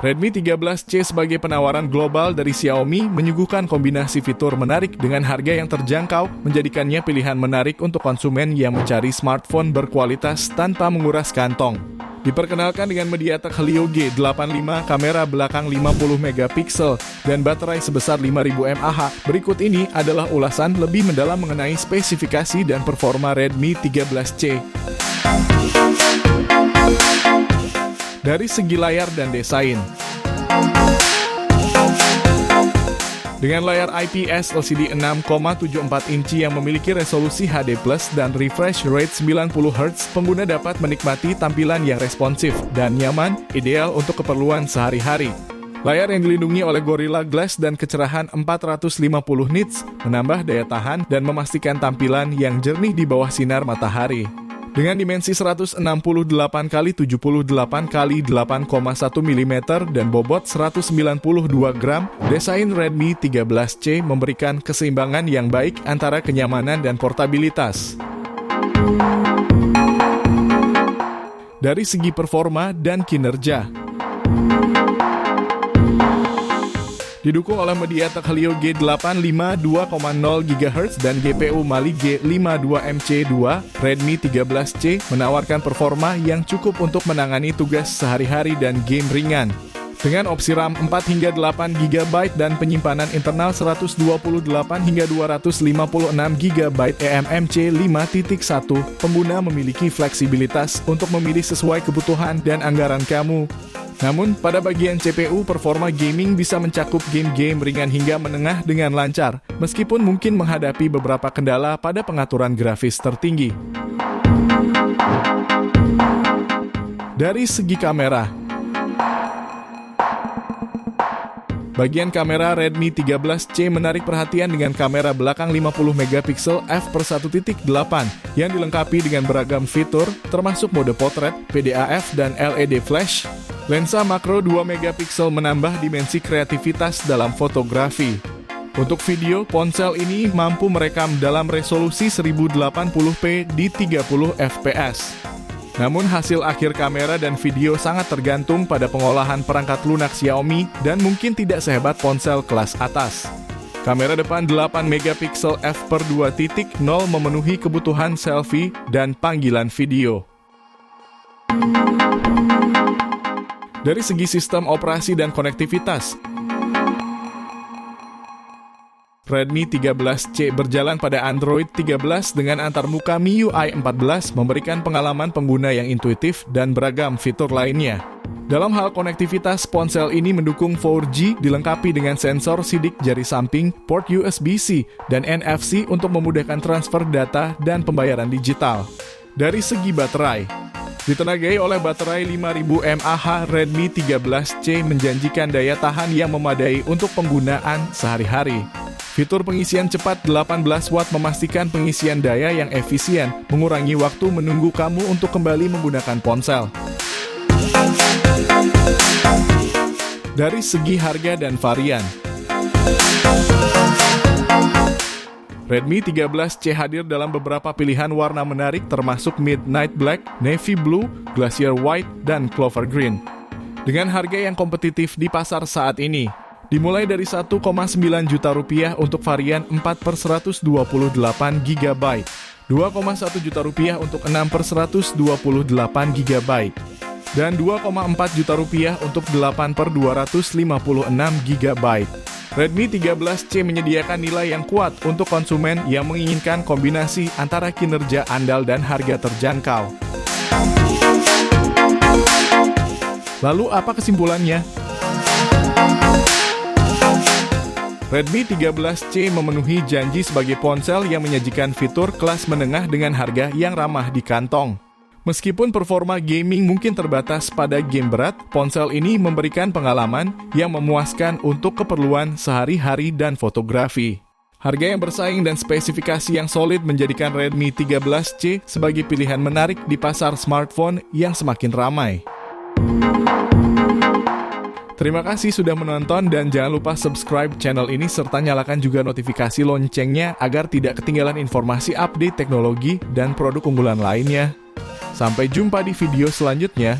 Redmi 13C sebagai penawaran global dari Xiaomi menyuguhkan kombinasi fitur menarik dengan harga yang terjangkau, menjadikannya pilihan menarik untuk konsumen yang mencari smartphone berkualitas tanpa menguras kantong. Diperkenalkan dengan MediaTek Helio G85, kamera belakang 50 megapiksel, dan baterai sebesar 5000 mAh. Berikut ini adalah ulasan lebih mendalam mengenai spesifikasi dan performa Redmi 13C. Dari segi layar dan desain. Dengan layar IPS LCD 6,74 inci yang memiliki resolusi HD+ dan refresh rate 90Hz, pengguna dapat menikmati tampilan yang responsif dan nyaman, ideal untuk keperluan sehari-hari. Layar yang dilindungi oleh Gorilla Glass dan kecerahan 450 nits menambah daya tahan dan memastikan tampilan yang jernih di bawah sinar matahari. Dengan dimensi 168x78x8,1 mm dan bobot 192 gram, desain Redmi 13C memberikan keseimbangan yang baik antara kenyamanan dan portabilitas. Dari segi performa dan kinerja, didukung oleh MediaTek Helio G85 2,0 GHz dan GPU Mali G52MC2, Redmi 13C menawarkan performa yang cukup untuk menangani tugas sehari-hari dan game ringan. Dengan opsi RAM 4 hingga 8 GB dan penyimpanan internal 128 hingga 256 GB eMMC 5.1, pengguna memiliki fleksibilitas untuk memilih sesuai kebutuhan dan anggaran kamu. Namun, pada bagian CPU, performa gaming bisa mencakup game-game ringan hingga menengah dengan lancar, meskipun mungkin menghadapi beberapa kendala pada pengaturan grafis tertinggi. Dari segi kamera, bagian kamera Redmi 13C menarik perhatian dengan kamera belakang 50 megapiksel f/1.8 yang dilengkapi dengan beragam fitur, termasuk mode potret, PDAF, dan LED flash. Lensa makro 2 megapiksel menambah dimensi kreativitas dalam fotografi. Untuk video, ponsel ini mampu merekam dalam resolusi 1080p di 30 fps. Namun hasil akhir kamera dan video sangat tergantung pada pengolahan perangkat lunak Xiaomi dan mungkin tidak sehebat ponsel kelas atas. Kamera depan 8 megapiksel f/2.0 memenuhi kebutuhan selfie dan panggilan video. Dari segi sistem operasi dan konektivitas, Redmi 13C berjalan pada Android 13 dengan antarmuka MIUI 14, memberikan pengalaman pengguna yang intuitif dan beragam fitur lainnya. Dalam hal konektivitas, ponsel ini mendukung 4G, dilengkapi dengan sensor sidik jari samping, port USB-C, dan NFC untuk memudahkan transfer data dan pembayaran digital. Dari segi baterai, ditenagai oleh baterai 5000 mAh, Redmi 13C menjanjikan daya tahan yang memadai untuk penggunaan sehari-hari. Fitur pengisian cepat 18 Watt memastikan pengisian daya yang efisien, mengurangi waktu menunggu kamu untuk kembali menggunakan ponsel. Dari segi harga dan varian, Redmi 13C hadir dalam beberapa pilihan warna menarik termasuk Midnight Black, Navy Blue, Glacier White, dan Clover Green. Dengan harga yang kompetitif di pasar saat ini, dimulai dari Rp1,9 juta untuk varian 4/128 GB, Rp2,1 juta untuk 6/128 GB, dan Rp2,4 juta untuk 8/256 GB. Redmi 13C menyediakan nilai yang kuat untuk konsumen yang menginginkan kombinasi antara kinerja andal dan harga terjangkau. Lalu apa kesimpulannya? Redmi 13C memenuhi janji sebagai ponsel yang menyajikan fitur kelas menengah dengan harga yang ramah di kantong. Meskipun performa gaming mungkin terbatas pada game berat, ponsel ini memberikan pengalaman yang memuaskan untuk keperluan sehari-hari dan fotografi. Harga yang bersaing dan spesifikasi yang solid menjadikan Redmi 13C sebagai pilihan menarik di pasar smartphone yang semakin ramai. Terima kasih sudah menonton dan jangan lupa subscribe channel ini serta nyalakan juga notifikasi loncengnya agar tidak ketinggalan informasi update teknologi dan produk unggulan lainnya. Sampai jumpa di video selanjutnya.